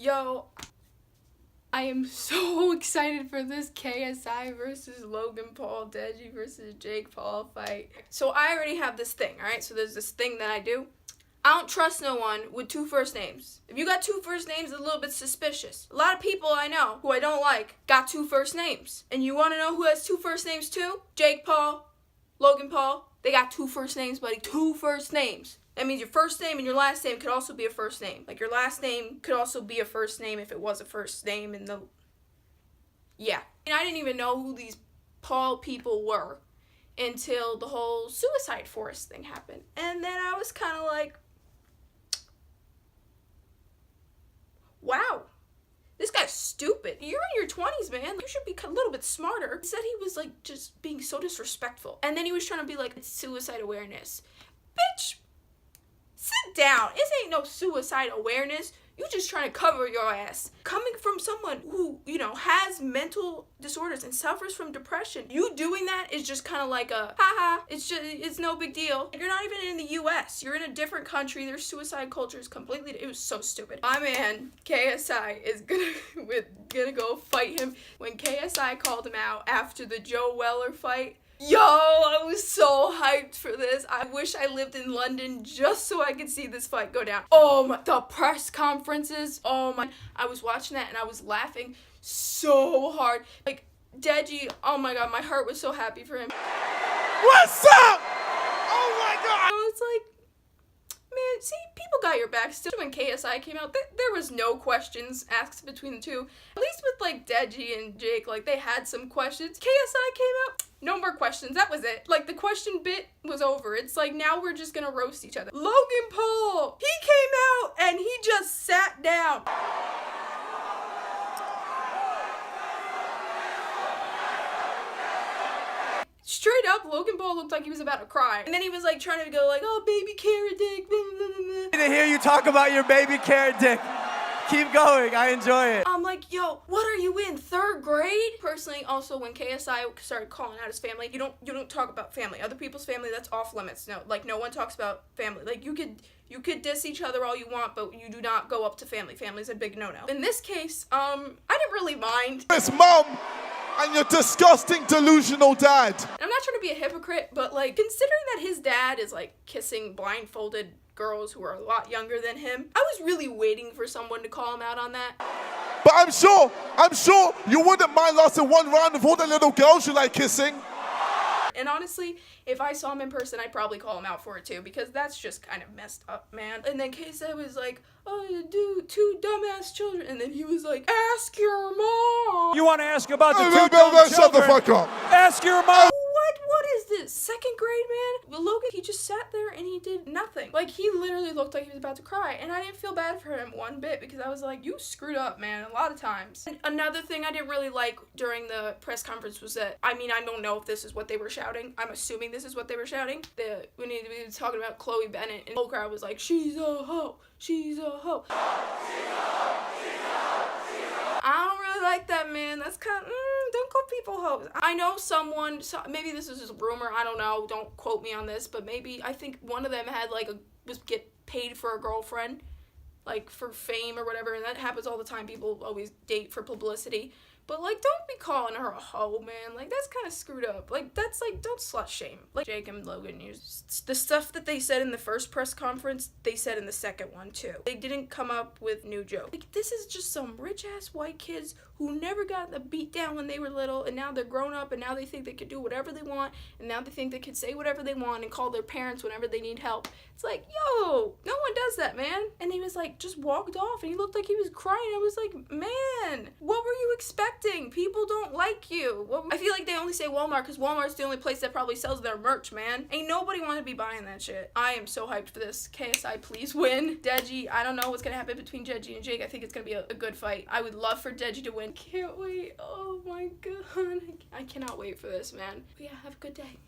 Yo, I am so excited for this KSI versus Logan Paul, DEJI versus Jake Paul fight. So I already have this thing, alright? So there's this thing that I do. I don't trust no one with two first names. If you got two first names, it's a little bit suspicious. A lot of people I know who I don't like got two first names. And you want to know who has two first names too? Jake Paul, Logan Paul. They got two first names, buddy. Two first names. That means your first name and your last name could also be a first name. Like your last name could also be a first name if it was a first name in the... Yeah. And I didn't even know who these Paul people were until the whole Suicide Forest thing happened. And then I was kind of like, wow, this guy's stupid. You're in your 20s, man. You should be a little bit smarter. He said he was like just being so disrespectful. And then he was trying to be like, it's suicide awareness. Bitch, sit down. This ain't no suicide awareness. You just trying to cover your ass. Coming from someone who, you know, has mental disorders and suffers from depression, you doing that is just kind of like a, haha, it's no big deal. You're not even in the US. You're in a different country. Their suicide culture is completely, it was so stupid. My man, KSI, is gonna go fight him. When KSI called him out after the Joe Weller fight, yo, I was so hyped for this. I wish I lived in London just so I could see this fight go down. Oh my, the press conferences, oh my, I was watching that and I was laughing so hard. Like, DEJI, oh my god, my heart was so happy for him. What's up? Oh my god! I was like, man, see, people got your back. Still, when KSI came out, there was no questions asked between the two. At least with, like, DEJI and Jake, like, they had some questions. KSI came out, no more questions. That was it. Like, the question bit was over. It's like, now we're just gonna roast each other. Logan Paul, he came out and he just sat down. Straight up, Logan Paul looked like he was about to cry. And then he was like trying to go like, oh, baby carrot dick. I need to hear you talk about your baby carrot dick. Keep going, I enjoy it. I'm like, yo, what are you in, 3rd grade? Personally, also, when KSI started calling out his family, you don't talk about family. Other people's family, that's off limits. No, like, no one talks about family. Like, you could diss each other all you want, but you do not go up to family. Family's a big no-no. In this case, I didn't really mind. It's mom and your disgusting delusional dad. I'm not trying to be a hypocrite, but, like, considering that his dad is, like, kissing blindfolded girls who are a lot younger than him, I was really waiting for someone to call him out on that. But I'm sure you wouldn't mind lasting one round with all the little girls you like kissing. And honestly, if I saw him in person, I'd probably call him out for it too, because that's just kind of messed up, man. And then KSI was like, oh, dude, 2 dumbass children. And then he was like, ask your mom. You want to ask about the 2 dumb children? Shut the fuck up. Ask your mom. What is this? 2nd grade, man? Well, Logan, he just sat there and he did nothing. Like, he literally looked like he was about to cry. And I didn't feel bad for him one bit, because I was like, you screwed up, man, a lot of times. And another thing I didn't really like during the press conference was that, I mean, I don't know if this is what they were shouting. I'm assuming this is what they were shouting. We need to be talking about Chloe Bennett, and HolyKral was like, she's a hoe. She's a hoe. I don't really like that, man. That's kind of, don't call people hoes. I know someone, maybe this is just a rumor, I don't know, don't quote me on this, but maybe, I think one of them had, like, was get paid for a girlfriend, like, for fame or whatever, and that happens all the time. People always date for publicity. But, like, don't be calling her a hoe, man. Like, that's kind of screwed up. Like, that's, like, don't slut shame. Like, Jake and Logan, the stuff that they said in the first press conference, they said in the second one, too. They didn't come up with new jokes. Like, this is just some rich-ass white kids who never got the beat down when they were little, and now they're grown up, and now they think they could do whatever they want, and now they think they could say whatever they want and call their parents whenever they need help. It's like, yo, no one does that, man. And he was, like, just walked off, and he looked like he was crying. I was like, man, what were you expecting? People don't like you. I feel like they only say Walmart because Walmart's the only place that probably sells their merch, man. Ain't nobody want to be buying that shit. I am so hyped for this. KSI, please win. DEJI, I don't know what's gonna happen between DEJI and Jake. I think it's gonna be a good fight. I would love for DEJI to win. Can't wait. Oh my god. I cannot wait for this, man. But yeah, have a good day.